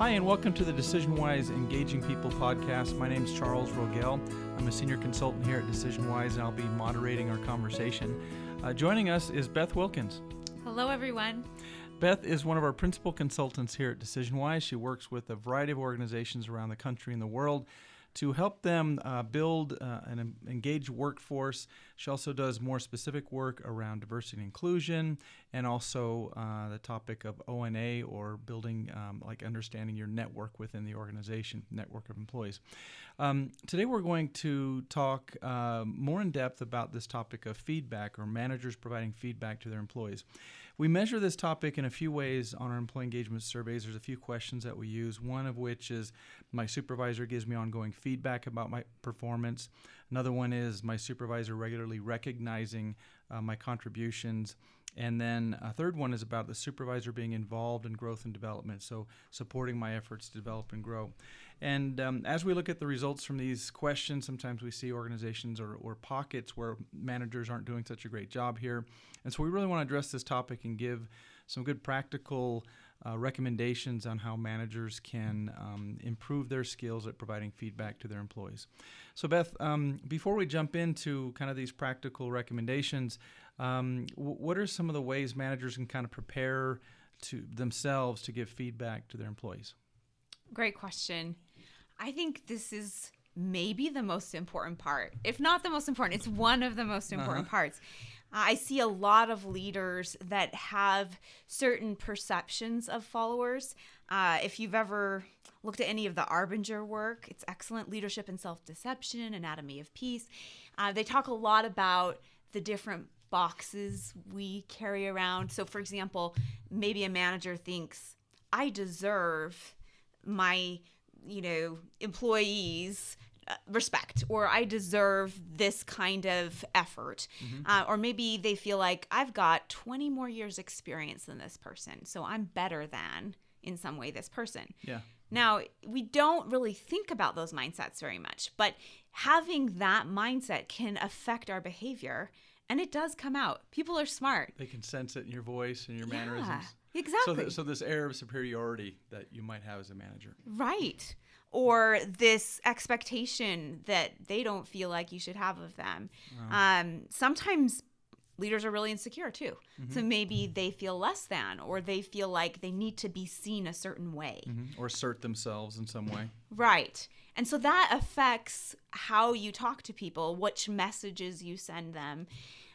Hi, and welcome to the DecisionWise Engaging People podcast. My name is Charles Rogel. I'm a senior consultant here at DecisionWise, and I'll be moderating our conversation. Joining us is Beth Wilkins. Hello, everyone. Beth is one of our principal consultants here at DecisionWise. She works with a variety of organizations around the country and the world to help them build an engaged workforce. She also does more specific work around diversity and inclusion, and also the topic of O&A, or building, like understanding your network within the organization, network of employees. Today we're going to talk more in depth about this topic of feedback, or managers providing feedback to their employees. We measure this topic in a few ways on our employee engagement surveys. There's a few questions that we use, one of which is my supervisor gives me ongoing feedback about my performance. Another one is my supervisor regularly recognizing my contributions. And then a third one is about the supervisor being involved in growth and development, so supporting my efforts to develop and grow. And as we look at the results from these questions, sometimes we see organizations or pockets where managers aren't doing such a great job here. And so we really want to address this topic and give some good practical recommendations on how managers can improve their skills at providing feedback to their employees. So Beth, before we jump into kind of these practical recommendations, what are some of the ways managers can kind of prepare to themselves to give feedback to their employees? Great question. I think this is maybe the most important part. If not the most important, it's one of the most important parts. I see a lot of leaders that have certain perceptions of followers. If you've ever looked at any of the Arbinger work, it's excellent. Leadership and Self-Deception, Anatomy of Peace. They talk a lot about the different boxes we carry around. So, for example, maybe a manager thinks, I deserve my, employees' respect, or I deserve this kind of effort. Or maybe they feel like I've got 20 more years experience than this person, so I'm better than, in some way, this person. Yeah. Now, we don't really think about those mindsets very much, but having that mindset can affect our behavior, and it does come out. People are smart. They can sense it in your voice and your mannerisms. Exactly. So this air of superiority that you might have as a manager. Right. Or this expectation that they don't feel like you should have of them. Sometimes leaders are really insecure too. So maybe they feel less than, or they feel like they need to be seen a certain way. Or assert themselves in some way. Right. And so that affects how you talk to people, which messages you send them,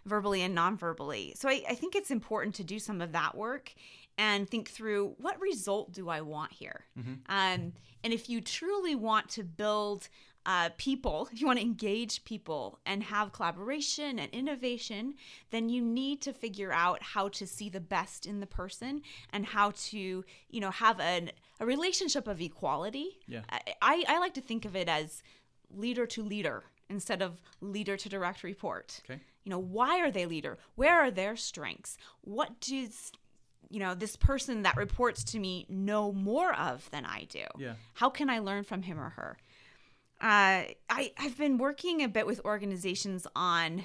verbally and non-verbally. So I think it's important to do some of that work and think through, what result do I want here? And if you truly want to build people, if you want to engage people and have collaboration and innovation, then you need to figure out how to see the best in the person and how to, have a relationship of equality. Yeah. I like to think of it as leader to leader instead of leader to direct report. Okay. Why are they leader? Where are their strengths? What does this person that reports to me know more of than I do? Yeah. How can I learn from him or her? I've been working a bit with organizations on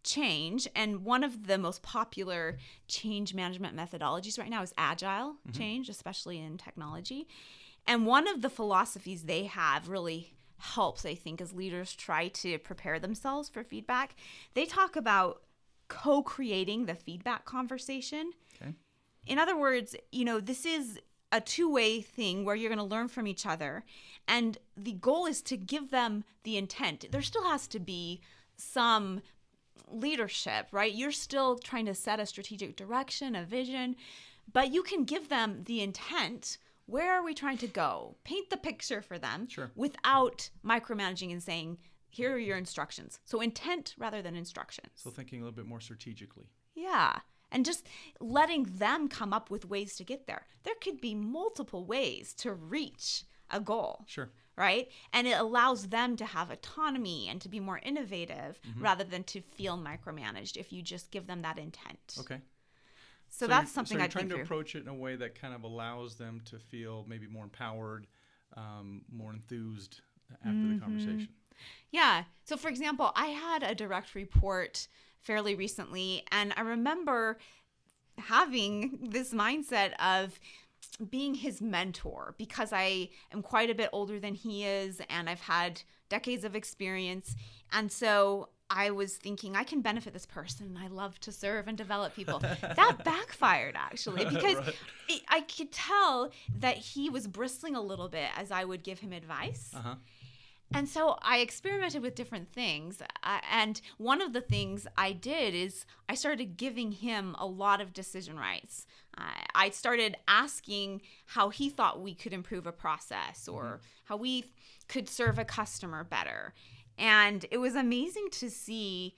change, and one of the most popular change management methodologies right now is agile change, especially in technology. And one of the philosophies they have really helps, I think, as leaders try to prepare themselves for feedback. They talk about co-creating the feedback conversation. Okay. In other words, this is a two-way thing where you're going to learn from each other. And the goal is to give them the intent. There still has to be some leadership, right? You're still trying to set a strategic direction, a vision, but you can give them the intent. Where are we trying to go? Paint the picture for them without micromanaging and saying, here are your instructions. So intent rather than instructions. So thinking a little bit more strategically. Yeah. And just letting them come up with ways to get there. There could be multiple ways to reach a goal. Sure. Right? And it allows them to have autonomy and to be more innovative rather than to feel micromanaged if you just give them that intent. Okay. So that's something I'd I'd think trying to through. approach it in a way that kind of allows them to feel maybe more empowered, more enthused after the conversation. Yeah. So for example, I had a direct report fairly recently, and I remember having this mindset of, being his mentor, because I am quite a bit older than he is and I've had decades of experience. And so I was thinking, I can benefit this person. I love to serve and develop people. That backfired, actually, because Right. I could tell that he was bristling a little bit as I would give him advice. Uh-huh. And so I experimented with different things. And one of the things I did is I started giving him a lot of decision rights. I started asking how he thought we could improve a process or how we could serve a customer better. And it was amazing to see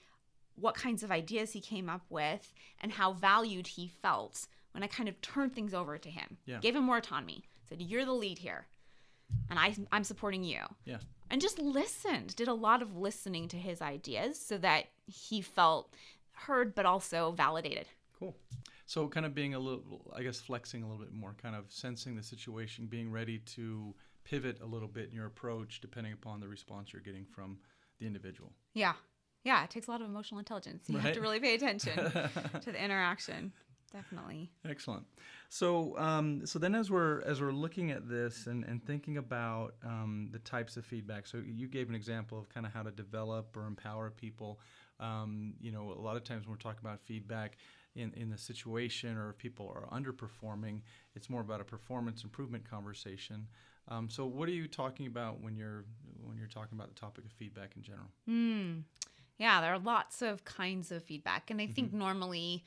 what kinds of ideas he came up with and how valued he felt when I kind of turned things over to him. Yeah. Gave him more autonomy. Said, you're the lead here, and I'm supporting you. Yeah. And just listened, did a lot of listening to his ideas so that he felt heard but also validated. Cool. So kind of being a little, I guess, flexing a little bit more, kind of sensing the situation, being ready to pivot a little bit in your approach depending upon the response you're getting from the individual. Yeah. Yeah, it takes a lot of emotional intelligence. You have to really pay attention to the interaction. Definitely. Excellent. So, so then as we're looking at this and thinking about the types of feedback, so you gave an example of kind of how to develop or empower people. You know, a lot of times when we're talking about feedback in the situation, or if people are underperforming, it's more about a performance improvement conversation. So, what are you talking about when you're talking about the topic of feedback in general? Yeah, there are lots of kinds of feedback, and I think normally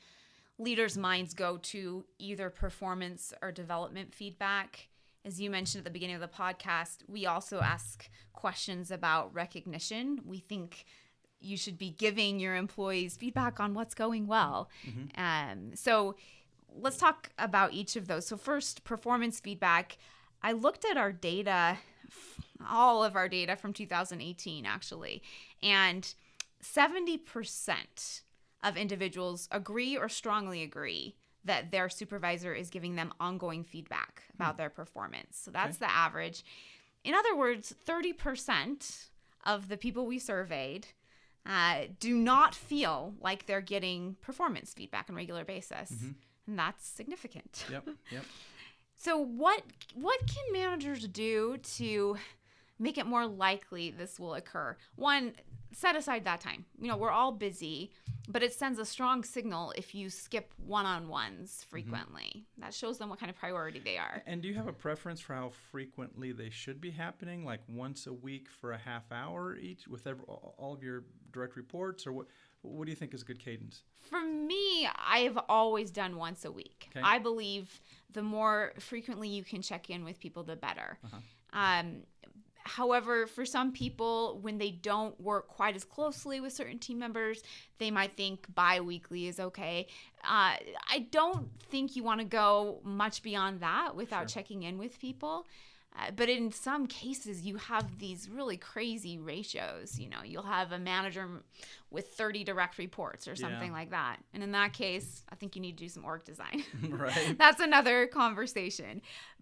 leaders' minds go to either performance or development feedback. As you mentioned at the beginning of the podcast, we also ask questions about recognition. We think you should be giving your employees feedback on what's going well. So let's talk about each of those. So first, performance feedback. I looked at our data, all of our data from 2018, actually, and 70% of individuals agree or strongly agree that their supervisor is giving them ongoing feedback about their performance. So that's the average. In other words, 30% of the people we surveyed do not feel like they're getting performance feedback on a regular basis. And that's significant. Yep. So what can managers do to make it more likely this will occur? One, set aside that time. You know, we're all busy, but it sends a strong signal if you skip one-on-ones frequently. That shows them what kind of priority they are. And do you have a preference for how frequently they should be happening? Like once a week for a half hour each with all of your direct reports, or what do you think is a good cadence? For me, I've always done once a week. Okay. I believe the more frequently you can check in with people, the better. However, for some people, when they don't work quite as closely with certain team members, they might think bi-weekly is okay. I don't think you want to go much beyond that without checking in with people. But in some cases, you have these really crazy ratios. You know, you'll have a manager with 30 direct reports or something like that. And in that case, I think you need to do some org design. Right. That's another conversation.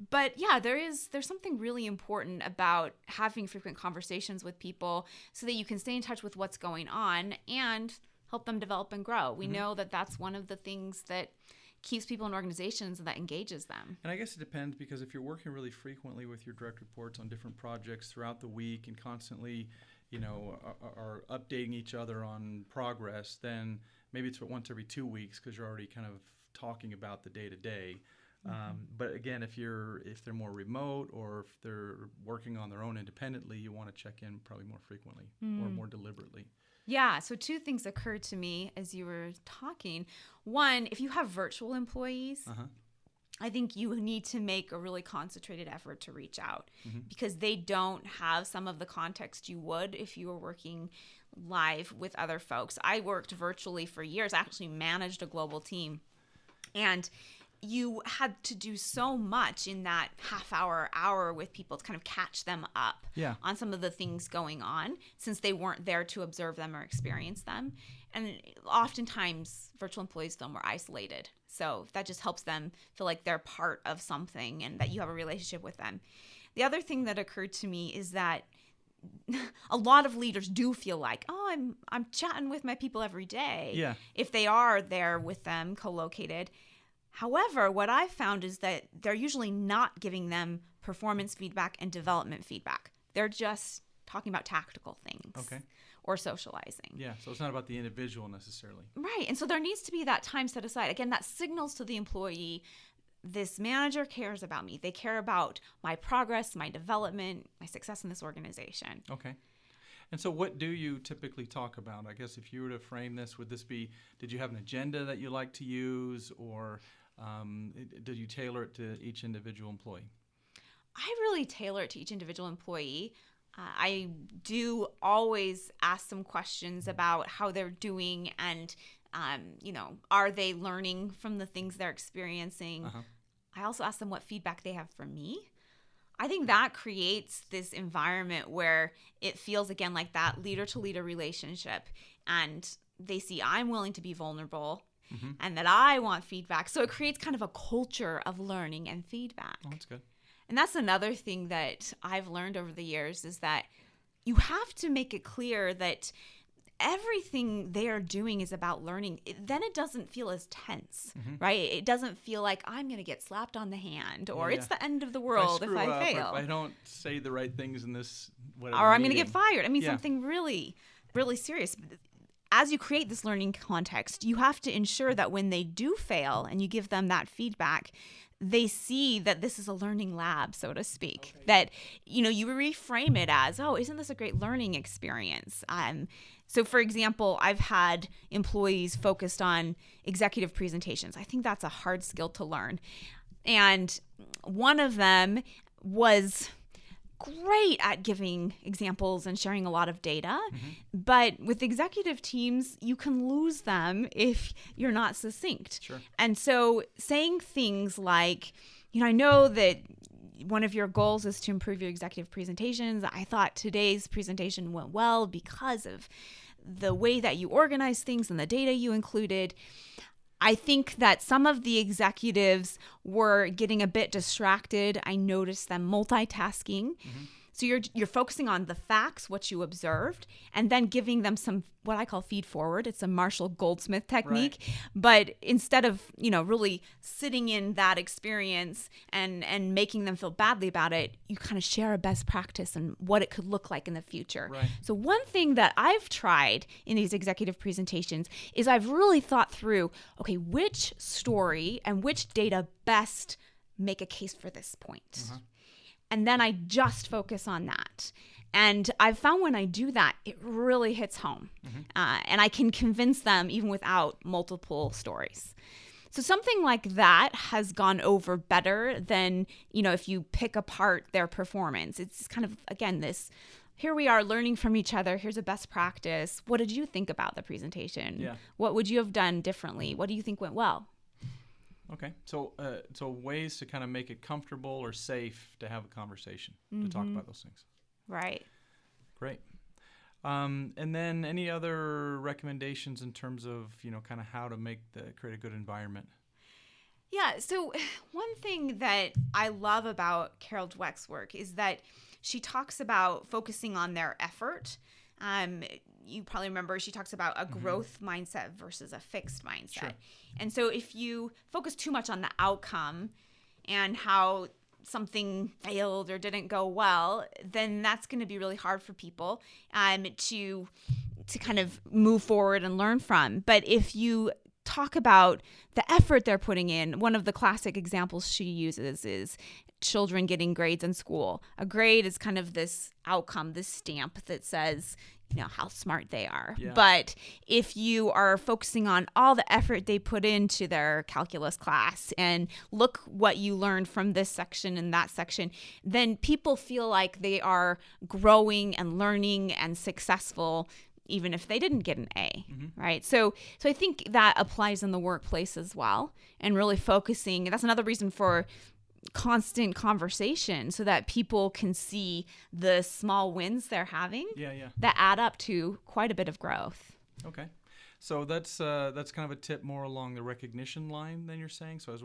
But yeah, there's something really important about having frequent conversations with people so that you can stay in touch with what's going on and help them develop and grow. We know that that's one of the things that keeps people in organizations and that engages them. And I guess it depends, because if you're working really frequently with your direct reports on different projects throughout the week and constantly, you know, are updating each other on progress, then maybe it's once every 2 weeks because you're already kind of talking about the day-to-day. But again, if they're more remote or if they're working on their own independently, you want to check in probably more frequently or more deliberately. Yeah, so two things occurred to me as you were talking. One, if you have virtual employees, I think you need to make a really concentrated effort to reach out because they don't have some of the context you would if you were working live with other folks. I worked virtually for years. I actually managed a global team, and you had to do so much in that hour with people to kind of catch them up on some of the things going on, since they weren't there to observe them or experience them. And oftentimes virtual employees feel more isolated. So that just helps them feel like they're part of something and that you have a relationship with them. The other thing that occurred to me is that a lot of leaders do feel like, oh, I'm chatting with my people every day. Yeah. If they are there with them co-located. However, what I've found is that they're usually not giving them performance feedback and development feedback. They're just talking about tactical things. Okay. Or socializing. Yeah, so it's not about the individual necessarily. Right. And so there needs to be that time set aside. Again, that signals to the employee, this manager cares about me. They care about my progress, my development, my success in this organization. Okay. And so what do you typically talk about? I guess if you were to frame this, would this be, did you have an agenda that you like to use, or did you tailor it to each individual employee? I really tailor it to each individual employee. I do always ask some questions about how they're doing and, are they learning from the things they're experiencing? Uh-huh. I also ask them what feedback they have for me. I think that creates this environment where it feels, again, like that leader-to-leader relationship. And they see I'm willing to be vulnerable and that I want feedback. So it creates kind of a culture of learning and feedback. Oh, that's good. And that's another thing that I've learned over the years is that you have to make it clear that everything they are doing is about learning. Then it doesn't feel as tense, right? It doesn't feel like I'm going to get slapped on the hand or it's the end of the world if I fail. Or if I don't say the right things in this whatever or I'm meeting. going to get fired. I mean, something really, really serious. As you create this learning context, you have to ensure that when they do fail and you give them that feedback, they see that this is a learning lab, so to speak, that, you reframe it as, oh, isn't this a great learning experience? So for example, I've had employees focused on executive presentations. I think that's a hard skill to learn. And one of them was great at giving examples and sharing a lot of data. But with executive teams, you can lose them if you're not succinct. Sure. And so saying things like, I know that one of your goals is to improve your executive presentations. I thought today's presentation went well because of the way that you organize things and the data you included. I think that some of the executives were getting a bit distracted. I noticed them multitasking. So you're focusing on the facts, what you observed, and then giving them some, what I call feed forward. It's a Marshall Goldsmith technique. Right. But instead of, really sitting in that experience and making them feel badly about it, you kind of share a best practice and what it could look like in the future. Right. So one thing that I've tried in these executive presentations is I've really thought through, okay, which story and which data best make a case for this point. And then I just focus on that. And I've found when I do that, it really hits home. And I can convince them even without multiple stories. So something like that has gone over better than, if you pick apart their performance. It's kind of, again, this, here we are learning from each other. Here's a best practice. What did you think about the presentation? Yeah. What would you have done differently? What do you think went well? Okay, so ways to kind of make it comfortable or safe to have a conversation to talk about those things. Right. Great. And then any other recommendations in terms of, kind of how to create a good environment? Yeah, so one thing that I love about Carol Dweck's work is that she talks about focusing on their effort. You probably remember she talks about a growth mindset versus a fixed mindset. Sure. And so if you focus too much on the outcome and how something failed or didn't go well, then that's going to be really hard for people to kind of move forward and learn from. But if you talk about the effort they're putting in, one of the classic examples she uses is children getting grades in school. A grade is kind of this outcome, this stamp that says, how smart they are. Yeah. But if you are focusing on all the effort they put into their calculus class and look what you learned from this section and that section, then people feel like they are growing and learning and successful even if they didn't get an A, right? So I think that applies in the workplace as well, and really focusing. That's another reason for constant conversation so that people can see the small wins they're having that add up to quite a bit of growth. Okay. So that's kind of a tip more along the recognition line than you're saying. So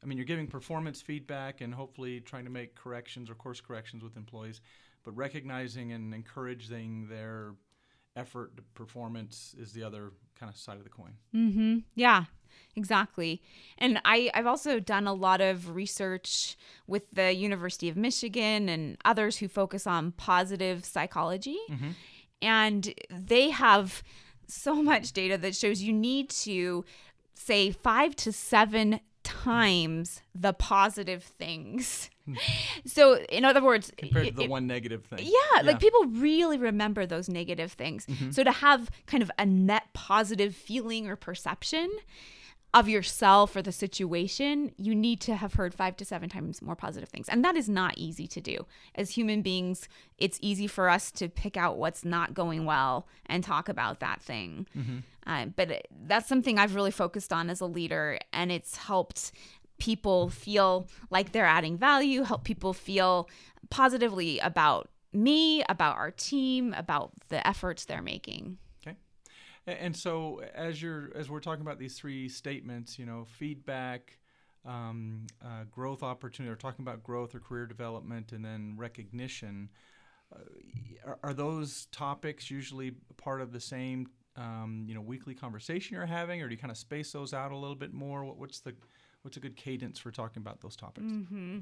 you're giving performance feedback and hopefully trying to make corrections or course corrections with employees, but recognizing and encouraging their effort, performance is the other kind of side of the coin. Mm-hmm. Yeah, exactly. And I've also done a lot of research with the University of Michigan and others who focus on positive psychology. Mm-hmm. And they have so much data that shows you need to say 5 to 7 times the positive things. So in other words, compared to the one negative thing. Yeah, like people really remember those negative things. Mm-hmm. So to have kind of a net positive feeling or perception of yourself or the situation, you need to have heard 5 to 7 times more positive things. And that is not easy to do. As human beings, it's easy for us to pick out what's not going well and talk about that thing. Mm-hmm. But that's something I've really focused on as a leader, and it's helped people feel like they're adding value, help people feel positively about me, about our team, about the efforts they're making. And so as we're talking about these 3 statements, feedback, growth opportunity, or talking about growth or career development, and then recognition, are those topics usually part of the same, weekly conversation you're having, or do you kind of space those out a little bit more? What's a good cadence for talking about those topics? Mm-hmm.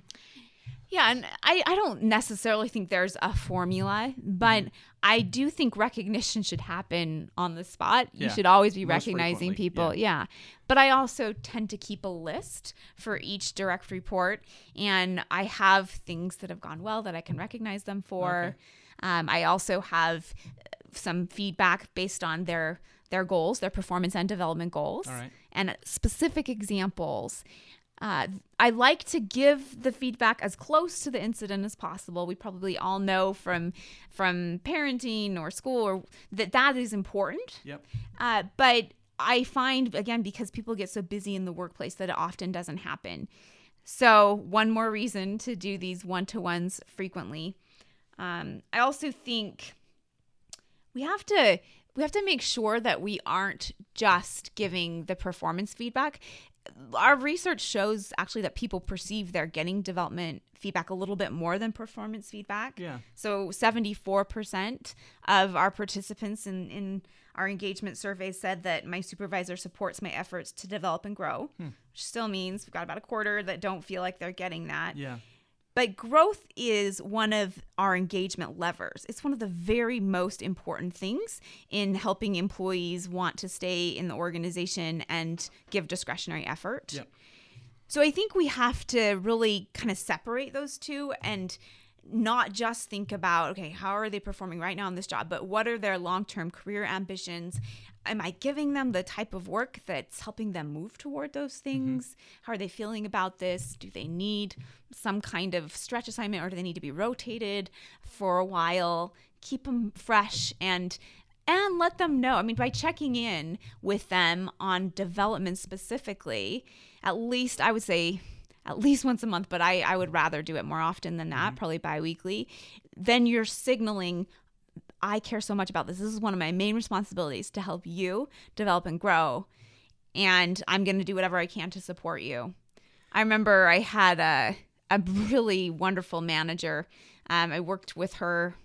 Yeah, and I don't necessarily think there's a formula, but I do think recognition should happen on the spot. You should always be recognizing people. Yeah. But I also tend to keep a list for each direct report, and I have things that have gone well that I can recognize them for. Okay. I also have some feedback based on their goals, their performance and development goals, and specific examples. I like to give the feedback as close to the incident as possible. We probably all know from parenting or school or that is important. Yep. But I find, again, because people get so busy in the workplace, that it often doesn't happen. So one more reason to do these one-to-ones frequently. I also think we have to make sure that we aren't just giving the performance feedback. Our research shows actually that people perceive they're getting development feedback a little bit more than performance feedback. Yeah. So 74% of our participants in our engagement survey said that my supervisor supports my efforts to develop and grow, which still means we've got about a quarter that don't feel like they're getting that. Yeah. But growth is one of our engagement levers. It's one of the very most important things in helping employees want to stay in the organization and give discretionary effort. Yep. So I think we have to really kind of separate those two and not just think about, okay, how are they performing right now on this job, but what are their long-term career ambitions? Am I giving them the type of work that's helping them move toward those things? Mm-hmm. How are they feeling about this? Do they need some kind of stretch assignment, or do they need to be rotated for a while? Keep them fresh and let them know. I mean, by checking in with them on development specifically, at least I would say at least once a month, but I would rather do it more often than that, probably bi-weekly. Then you're signaling, I care so much about this. This is one of my main responsibilities, to help you develop and grow. And I'm going to do whatever I can to support you. I remember I had a really wonderful manager. I worked with her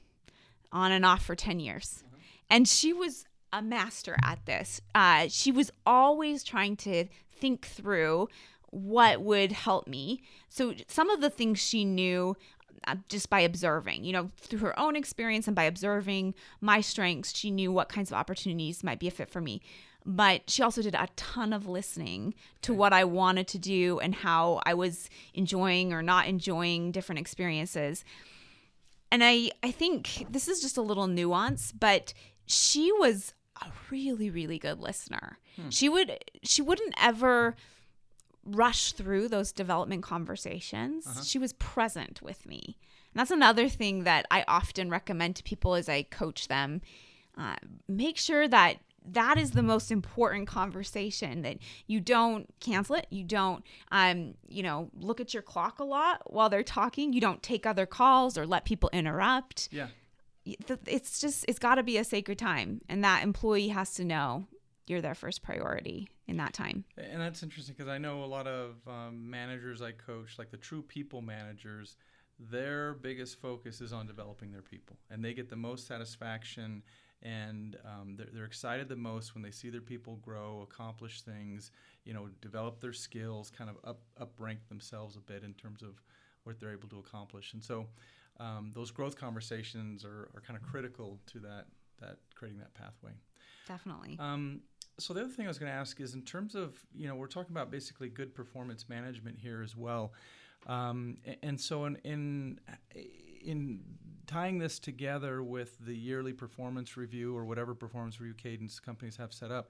on and off for 10 years. And she was a master at this. She was always trying to think through what would help me. So some of the things she knew just by observing, through her own experience and by observing my strengths, she knew what kinds of opportunities might be a fit for me. But she also did a ton of listening to what I wanted to do and how I was enjoying or not enjoying different experiences. And I think this is just a little nuance, but she was a really, really good listener. She wouldn't ever rush through those development conversations. She was present with me. And that's another thing that I often recommend to people as I coach them. Make sure that is the most important conversation, that you don't cancel it. You don't, look at your clock a lot while they're talking. You don't take other calls or let people interrupt. Yeah. It's got to be a sacred time. And that employee has to know you're their first priority in that time. And that's interesting, because I know a lot of managers I coach, like the true people managers, their biggest focus is on developing their people, and they get the most satisfaction And they're excited the most when they see their people grow, accomplish things, develop their skills, kind of up-rank themselves a bit in terms of what they're able to accomplish. And so those growth conversations are kind of critical to that creating that pathway. Definitely. So the other thing I was going to ask is, in terms of, we're talking about basically good performance management here as well. And so in tying this together with the yearly performance review or whatever performance review cadence companies have set up,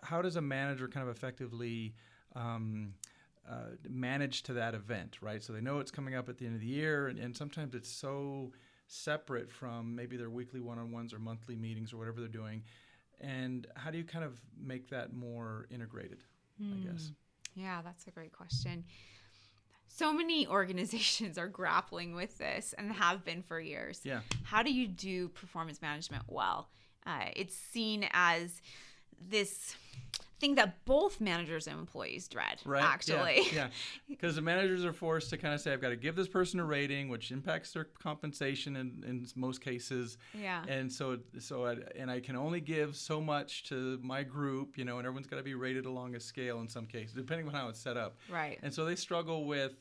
how does a manager kind of effectively manage to that event, right? So they know it's coming up at the end of the year, and sometimes it's so separate from maybe their weekly one-on-ones or monthly meetings or whatever they're doing. And how do you kind of make that more integrated, I guess? Yeah, that's a great question. So many organizations are grappling with this and have been for years. Yeah. How do you do performance management well? It's seen as this thing that both managers and employees dread, right? Actually. Yeah, because the managers are forced to kind of say, I've got to give this person a rating, which impacts their compensation in most cases. Yeah. And so I can only give so much to my group, and everyone's got to be rated along a scale in some cases, depending on how it's set up. Right. And so they struggle with,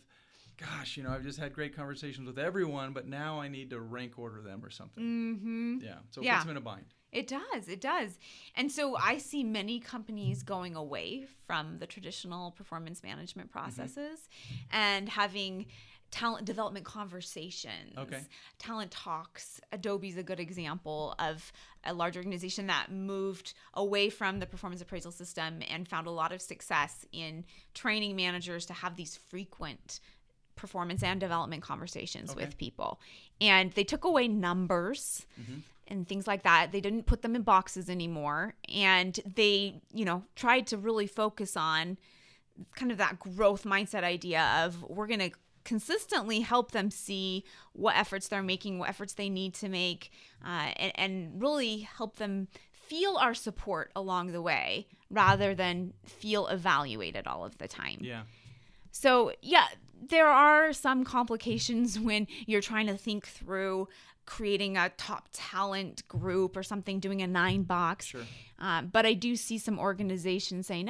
gosh, I've just had great conversations with everyone, but now I need to rank order them or something. Mm-hmm. Yeah. So it puts them in a bind. It does. And so I see many companies going away from the traditional performance management processes and having talent development conversations, talent talks. Adobe's a good example of a large organization that moved away from the performance appraisal system and found a lot of success in training managers to have these frequent performance and development conversations with people. And they took away numbers and things like that. They didn't put them in boxes anymore. And they, tried to really focus on kind of that growth mindset idea of we're going to consistently help them see what efforts they're making, what efforts they need to make, and really help them feel our support along the way rather than feel evaluated all of the time. Yeah. So, there are some complications when you're trying to think through creating a top talent group or something, doing a 9-box. Sure. But I do see some organizations saying,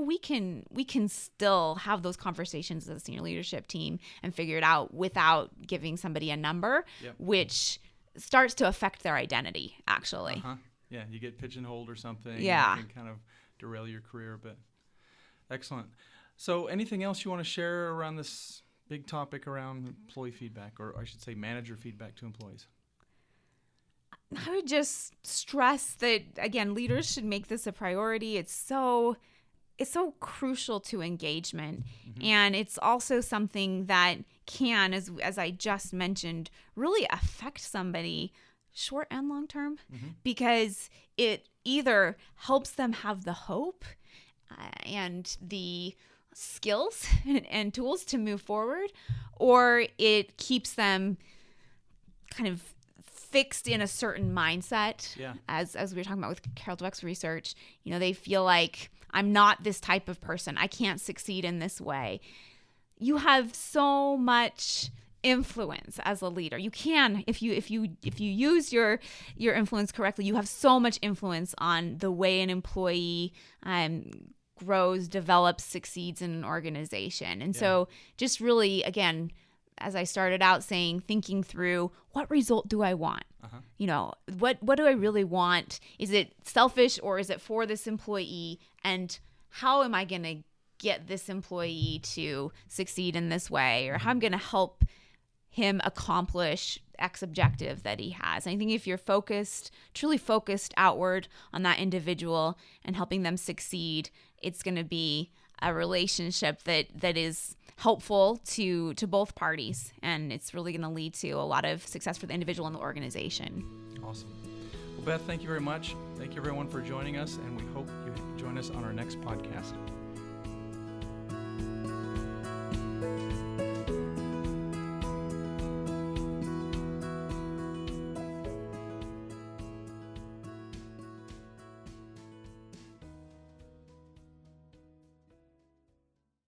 we can still have those conversations as a senior leadership team and figure it out without giving somebody a number, which starts to affect their identity, actually. Yeah, you get pigeonholed or something. Yeah. It can kind of derail your career a bit. Excellent. So anything else you want to share around this big topic around employee feedback, or I should say manager feedback to employees? I would just stress that, again, leaders should make this a priority. It's so crucial to engagement. And it's also something that can, as I just mentioned, really affect somebody short and long term, because it either helps them have the hope and the skills and tools to move forward, or it keeps them kind of fixed in a certain mindset. As we were talking about with Carol Dweck's research, they feel like, I'm not this type of person, I can't succeed in this way. You have so much influence as a leader. You can, if you use your influence correctly, you have so much influence on the way an employee grows, develops, succeeds in an organization. And so just really, again, as I started out saying, thinking through, what result do I want? What do I really want? Is it selfish or is it for this employee? And how am I going to get this employee to succeed in this way? Or how I'm going to help him accomplish X objective that he has. And I think if you're truly focused outward on that individual and helping them succeed, it's going to be a relationship that is helpful to both parties. And it's really going to lead to a lot of success for the individual and the organization. Awesome. Well, Beth, thank you very much. Thank you, everyone, for joining us. And we hope you join us on our next podcast.